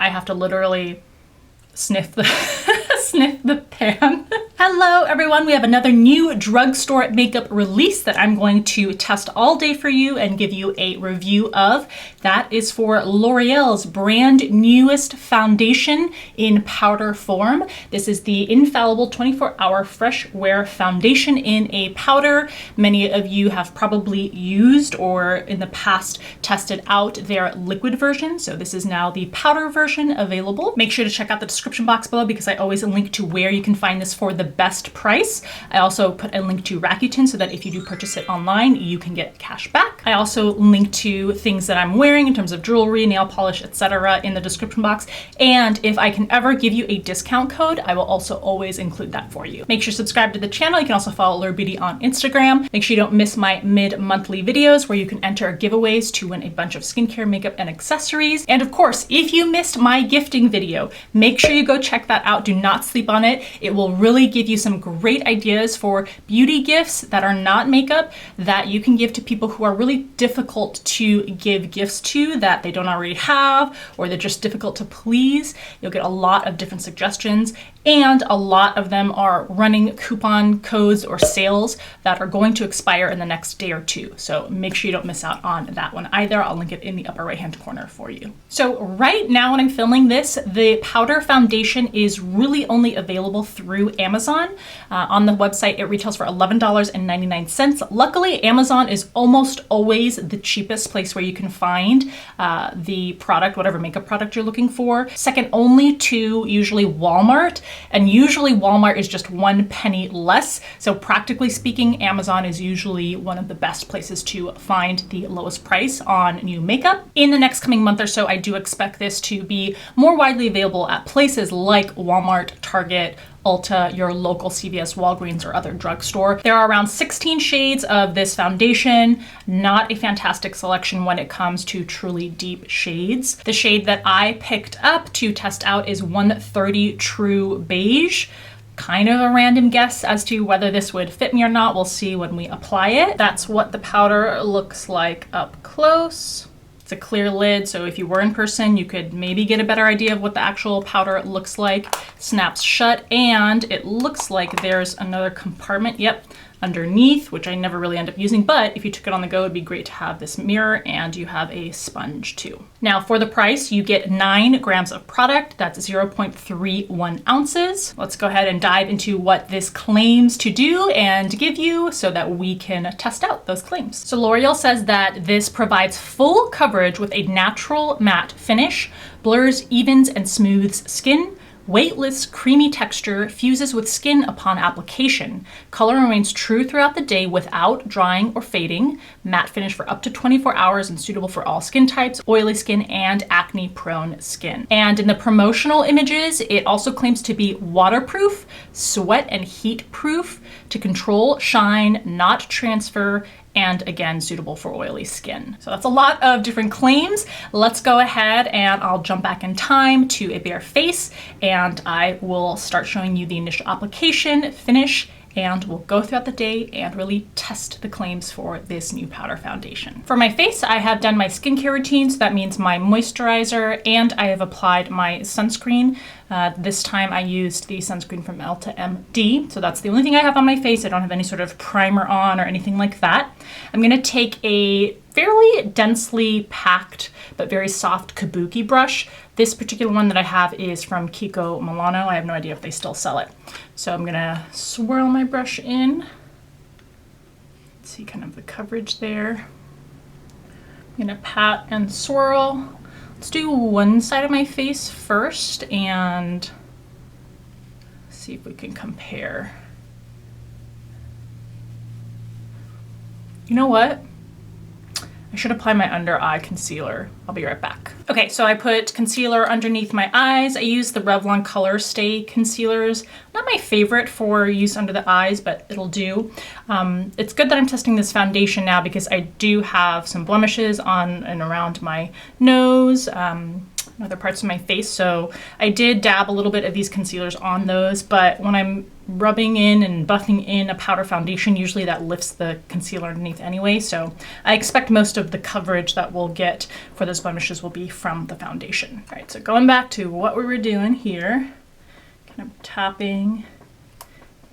I have to literally sniff the sniff the pan. Hello everyone, we have another new drugstore makeup release that I'm going to test all day for you and give you a review of. That is for L'Oreal's brand newest foundation in powder form. This is the Infallible 24-Hour Fresh Wear Foundation in a powder. Many of you have probably used or in the past tested out their liquid version. So this is now the powder version available. Make sure to check out the description box below because I always link to where you can find this for the best price. I also put a link to Rakuten so that if you do purchase it online, you can get cash back. I also link to things that I'm wearing in terms of jewelry, nail polish, etc. in the description box. And if I can ever give you a discount code, I will also always include that for you. Make sure to subscribe to the channel. You can also follow LOreal Beauty on Instagram. Make sure you don't miss my mid-monthly videos where you can enter giveaways to win a bunch of skincare, makeup, and accessories. And of course, if you missed my gifting video, make sure you go check that out. Do not sleep on it. It will really give you some great ideas for beauty gifts that are not makeup that you can give to people who are really difficult to give gifts to, that they don't already have, or they're just difficult to please. You'll get a lot of different suggestions, and a lot of them are running coupon codes or sales that are going to expire in the next day or two. So make sure you don't miss out on that one either. I'll link it in the upper right-hand corner for you. So right now when I'm filming this, the powder foundation is really only available through Amazon. On the website, it retails for $11.99. Luckily, Amazon is almost always the cheapest place where you can find the product, whatever makeup product you're looking for. Second only to usually Walmart, and usually Walmart is just 1 penny less. So practically speaking, Amazon is usually one of the best places to find the lowest price on new makeup. In the next coming month or so, I do expect this to be more widely available at places like Walmart, Target, Ulta, your local CVS, Walgreens, or other drugstore. There are around 16 shades of this foundation. Not a fantastic selection when it comes to truly deep shades. The shade that I picked up to test out is 130 True Beige. Kind of a random guess as to whether this would fit me or not. We'll see when we apply it. That's what the powder looks like up close. It's a clear lid, so if you were in person, you could maybe get a better idea of what the actual powder looks like. Snaps shut, and it looks like there's another compartment, yep, underneath, which I never really end up using, but if you took it on the go, it'd be great to have this mirror, and you have a sponge too. Now for the price, you get 9 grams of product. That's 0.31 ounces. Let's go ahead and dive into what this claims to do and give you so that we can test out those claims. So L'Oreal says that this provides full coverage with a natural matte finish, blurs, evens, and smooths skin. Weightless, creamy texture fuses with skin upon application. Color remains true throughout the day without drying or fading. Matte finish for up to 24 hours and suitable for all skin types, oily skin, and acne-prone skin. And in the promotional images, it also claims to be waterproof, sweat and heat proof, to control shine, not transfer, and again, suitable for oily skin. So that's a lot of different claims. Let's go ahead and I'll jump back in time to a bare face, and I will start showing you the initial application, finish, and we'll go throughout the day and really test the claims for this new powder foundation. For my face, I have done my skincare routine, so that means my moisturizer, and I have applied my sunscreen. This time I used the sunscreen from Ulta MD, so that's the only thing I have on my face. I don't have any sort of primer on or anything like that. I'm gonna take a fairly densely packed but very soft kabuki brush. This particular one that I have is from Kiko Milano. I have no idea if they still sell it. So I'm gonna swirl my brush in. See kind of the coverage there. I'm gonna pat and swirl. Let's do one side of my face first and see if we can compare. You know what? I should apply my under eye concealer. I'll be right back. Okay, so I put concealer underneath my eyes. I use the Revlon Color Stay concealers. Not my favorite for use under the eyes, but it'll do. It's good that I'm testing this foundation now because I do have some blemishes on and around my nose, and other parts of my face. So I did dab a little bit of these concealers on those, but when I'm rubbing in and buffing in a powder foundation, usually that lifts the concealer underneath anyway. So I expect most of the coverage that we'll get for those blemishes will be from the foundation. All right, so going back to what we were doing here, kind of tapping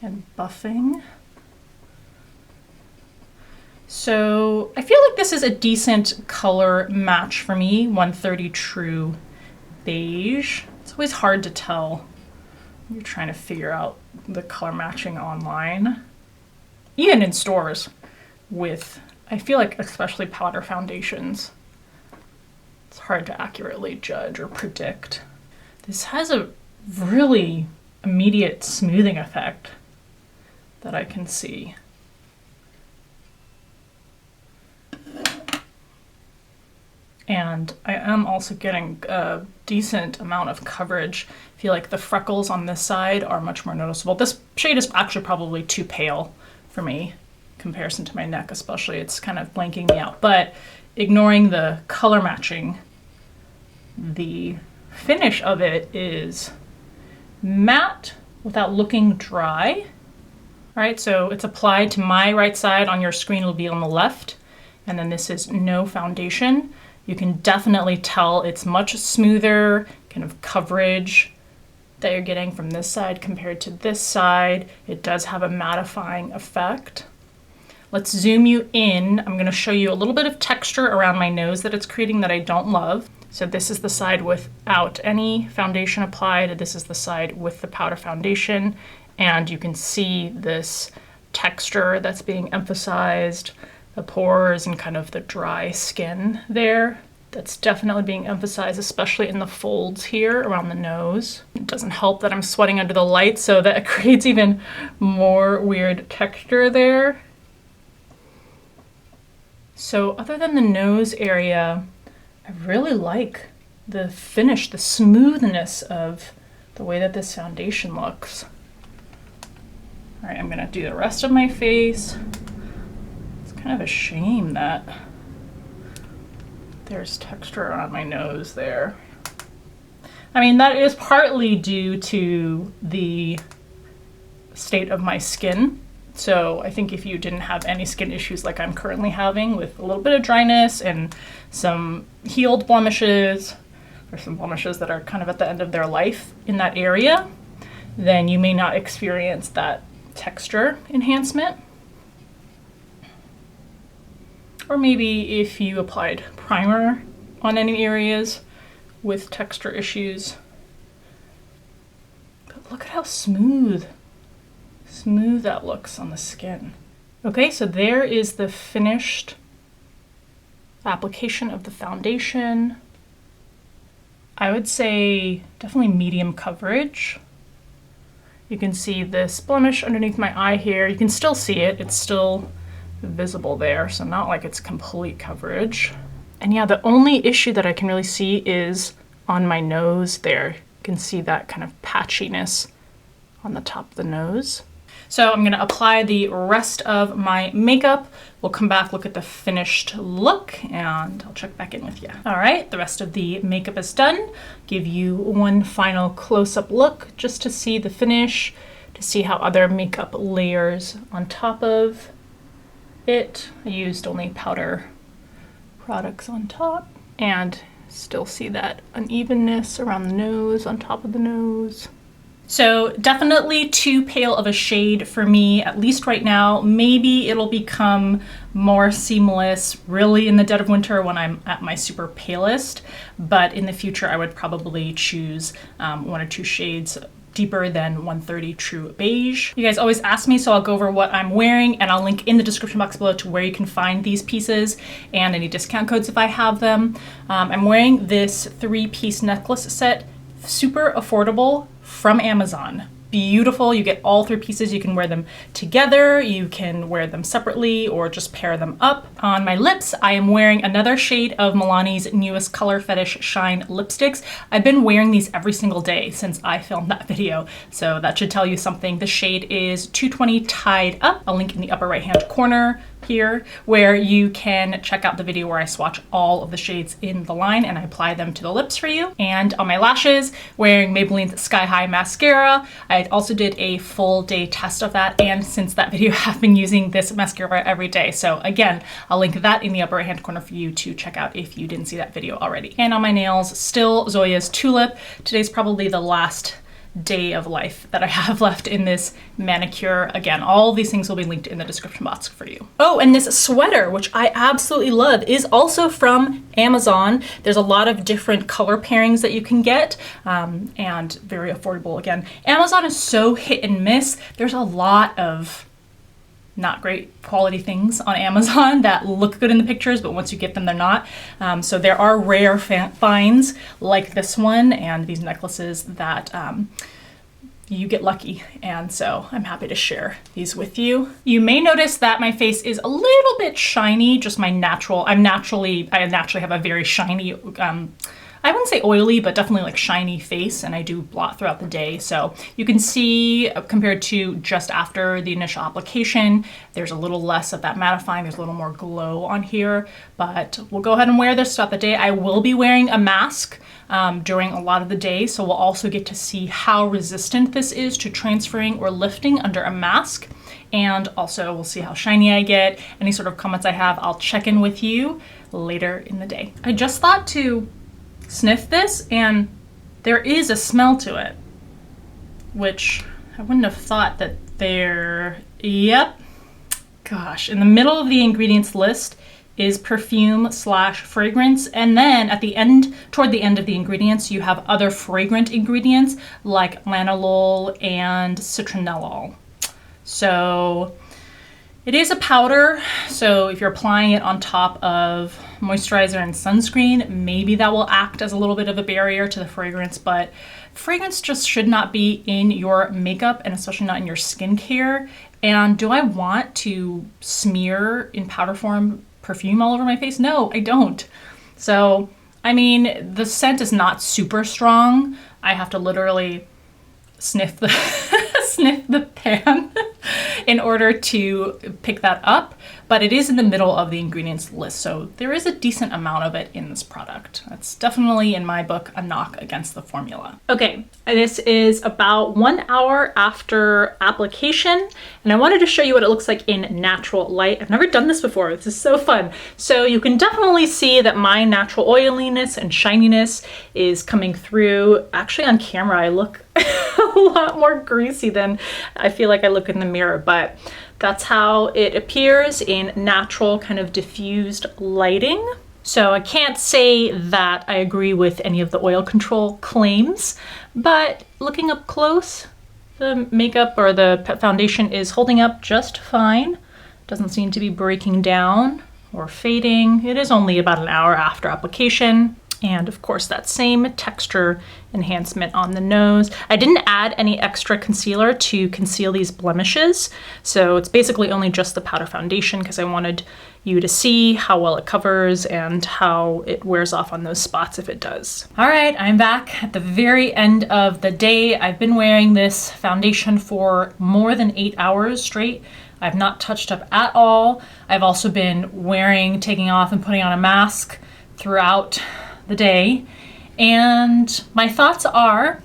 and buffing. So I feel like this is a decent color match for me, 130 True Beige. It's always hard to tell when you're trying to figure out the color matching online, even in stores with, I feel like especially powder foundations, it's hard to accurately judge or predict. This has a really immediate smoothing effect that I can see. And I am also getting a decent amount of coverage. I feel like the freckles on this side are much more noticeable. This shade is actually probably too pale for me in comparison to my neck especially. It's kind of blanking me out. But ignoring the color matching, the finish of it is matte without looking dry. All right, so it's applied to my right side. On your screen it'll be on the left. And then this is no foundation. You can definitely tell it's much smoother kind of coverage that you're getting from this side compared to this side. It does have a mattifying effect. Let's zoom you in. I'm going to show you a little bit of texture around my nose that it's creating that I don't love. So this is the side without any foundation applied. This is the side with the powder foundation. And you can see this texture that's being emphasized, the pores and kind of the dry skin there. That's definitely being emphasized, especially in the folds here around the nose. It doesn't help that I'm sweating under the light, so that creates even more weird texture there. So other than the nose area, I really like the finish, the smoothness of the way that this foundation looks. All right, I'm gonna do the rest of my face. Kind of a shame that there's texture on my nose there. I mean, that is partly due to the state of my skin. So I think if you didn't have any skin issues like I'm currently having with a little bit of dryness and some healed blemishes, or some blemishes that are kind of at the end of their life in that area, then you may not experience that texture enhancement. Or maybe if you applied primer on any areas with texture issues. But look at how smooth that looks on the skin. Okay, so there is the finished application of the foundation. I would say definitely medium coverage. You can see this blemish underneath my eye here. You can still see it. It's still visible there, so not like it's complete coverage. And yeah, the only issue that I can really see is on my nose there. You can see that kind of patchiness on the top of the nose. So I'm gonna apply the rest of my makeup. We'll come back, look at the finished look, and I'll check back in with you. All right, the rest of the makeup is done. Give you one final close-up look just to see the finish, to see how other makeup layers on top of it. I used only powder products on top, and still see that unevenness around the nose, on top of the nose. So definitely too pale of a shade for me, at least right now. Maybe it'll become more seamless really in the dead of winter when I'm at my super palest, but in the future I would probably choose 1 or 2 shades deeper than 130 True Beige. You guys always ask me, so I'll go over what I'm wearing, and I'll link in the description box below to where you can find these pieces and any discount codes if I have them. I'm wearing this 3-piece necklace set, super affordable, from Amazon. Beautiful. You get all 3 pieces. You can wear them together, you can wear them separately, or just pair them up. On my lips, I am wearing another shade of Milani's newest Color Fetish Shine lipsticks. I've been wearing these every single day since I filmed that video, so that should tell you something. The shade is 220 Tied Up. I'll link in the upper right hand corner. here where you can check out the video where I swatch all of the shades in the line and I apply them to the lips for you. And on my lashes, wearing Maybelline's Sky High mascara. I also did a full day test of that, and since that video I've been using this mascara every day. So again, I'll link that in the upper right hand corner for you to check out if you didn't see that video already. And on my nails, still Zoya's Tulip. Today's probably the last day of life that I have left in this manicure. Again, all these things will be linked in the description box for you. Oh, and this sweater, which I absolutely love, is also from Amazon. There's a lot of different color pairings that you can get, and very affordable. Again, Amazon is so hit and miss. There's a lot of not great quality things on Amazon that look good in the pictures, but once you get them, they're not. So there are rare finds like this one and these necklaces that you get lucky. And so I'm happy to share these with you. You may notice that my face is a little bit shiny, just I naturally have a very shiny, I wouldn't say oily, but definitely like shiny face, and I do blot throughout the day. So you can see compared to just after the initial application, there's a little less of that mattifying, there's a little more glow on here, but we'll go ahead and wear this throughout the day. I will be wearing a mask during a lot of the day, so we'll also get to see how resistant this is to transferring or lifting under a mask. And also we'll see how shiny I get. Any sort of comments I have, I'll check in with you later in the day. I just thought to sniff this, and there is a smell to it, which I wouldn't have thought that there. Yep. Gosh, in the middle of the ingredients list is perfume / fragrance, and then at the end, toward the end of the ingredients, you have other fragrant ingredients like lanolol and citronellol. So it is a powder, so if you're applying it on top of moisturizer and sunscreen, maybe that will act as a little bit of a barrier to the fragrance, but fragrance just should not be in your makeup, and especially not in your skincare. And do I want to smear in powder form perfume all over my face? No, I don't. So, I mean, the scent is not super strong. I have to literally sniff the sniff the pan in order to pick that up, but it is in the middle of the ingredients list, so there is a decent amount of it in this product. That's definitely, in my book, a knock against the formula. Okay, this is about 1 hour after application, and I wanted to show you what it looks like in natural light. I've never done this before. This is so fun. So you can definitely see that my natural oiliness and shininess is coming through. Actually, on camera, I look a lot more greasy than I feel like I look in the mirror, but that's how it appears in natural kind of diffused lighting. So I can't say that I agree with any of the oil control claims, but looking up close, the makeup or the foundation is holding up just fine. Doesn't seem to be breaking down or fading. It is only about an hour after application. And of course, that same texture enhancement on the nose. I didn't add any extra concealer to conceal these blemishes, so it's basically only just the powder foundation because I wanted you to see how well it covers and how it wears off on those spots if it does. All right, I'm back at the very end of the day. I've been wearing this foundation for more than 8 hours straight. I've not touched up at all. I've also been taking off and putting on a mask throughout the day, and my thoughts are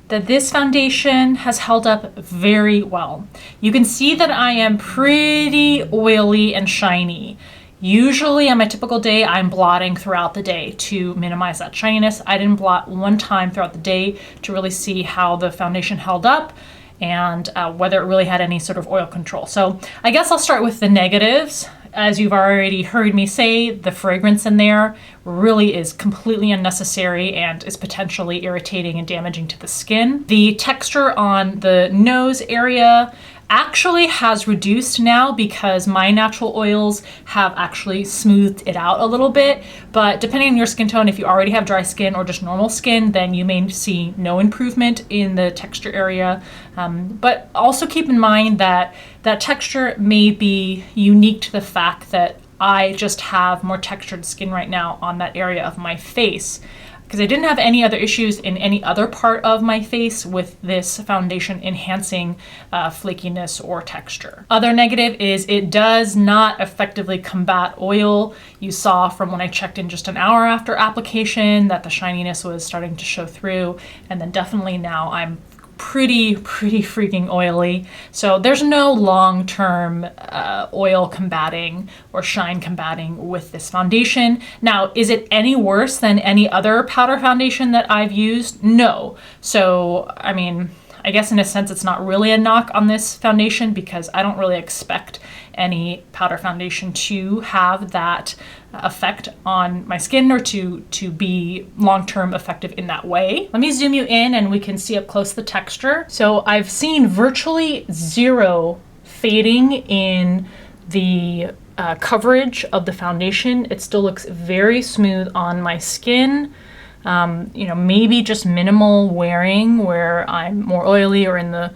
that this foundation has held up very well. You can see that I am pretty oily and shiny. Usually on my typical day, I'm blotting throughout the day to minimize that shininess. I didn't blot one time throughout the day to really see how the foundation held up and whether it really had any sort of oil control. So I guess I'll start with the negatives. As you've already heard me say, the fragrance in there really is completely unnecessary and is potentially irritating and damaging to the skin. The texture on the nose area actually has reduced now because my natural oils have actually smoothed it out a little bit. But depending on your skin tone, if you already have dry skin or just normal skin, then you may see no improvement in the texture area. But also keep in mind that that texture may be unique to the fact that I just have more textured skin right now on that area of my face, because I didn't have any other issues in any other part of my face with this foundation enhancing flakiness or texture. Other negative is it does not effectively combat oil. You saw from when I checked in just an hour after application that the shininess was starting to show through, and then definitely now I'm pretty freaking oily. So there's no long-term oil combating or shine combating with this foundation. Now, is it any worse than any other powder foundation that I've used? No. So, I mean, I guess in a sense it's not really a knock on this foundation because I don't really expect any powder foundation to have that effect on my skin or to be long-term effective in that way. Let me zoom you in and we can see up close the texture. So I've seen virtually zero fading in the coverage of the foundation. It still looks very smooth on my skin. You know, maybe just minimal wearing where I'm more oily or in the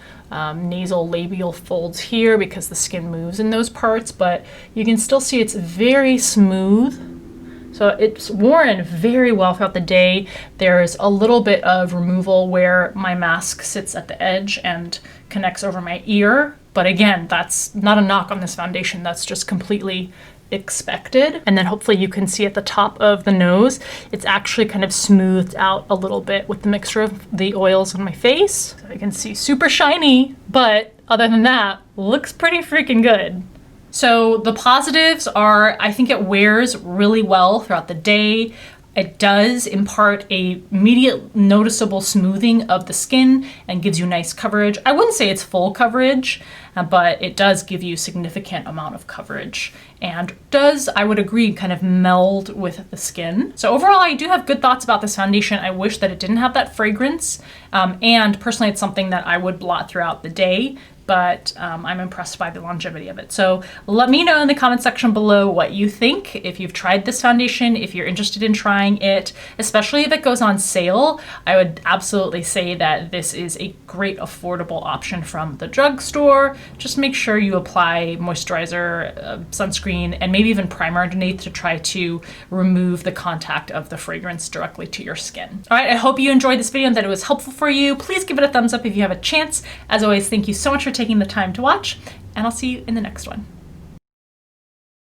nasal labial folds here because the skin moves in those parts, but you can still see it's very smooth. So it's worn very well throughout the day. There's a little bit of removal where my mask sits at the edge and connects over my ear. But again, that's not a knock on this foundation. That's just completely expected. And then hopefully you can see at the top of the nose, it's actually kind of smoothed out a little bit with the mixture of the oils on my face. So you can see super shiny, but other than that, looks pretty freaking good. So the positives are, I think it wears really well throughout the day. It does impart a immediate noticeable smoothing of the skin and gives you nice coverage. I wouldn't say it's full coverage, but it does give you significant amount of coverage and does, I would agree, kind of meld with the skin. So overall, I do have good thoughts about this foundation. I wish that it didn't have that fragrance. And personally, it's something that I would blot throughout the day, but I'm impressed by the longevity of it. So let me know in the comment section below what you think, if you've tried this foundation, if you're interested in trying it, especially if it goes on sale. I would absolutely say that this is a great affordable option from the drugstore. Just make sure you apply moisturizer, sunscreen, and maybe even primer underneath to try to remove the contact of the fragrance directly to your skin. All right, I hope you enjoyed this video and that it was helpful for you. Please give it a thumbs up if you have a chance. As always, thank you so much for taking the time to watch, and I'll see you in the next one.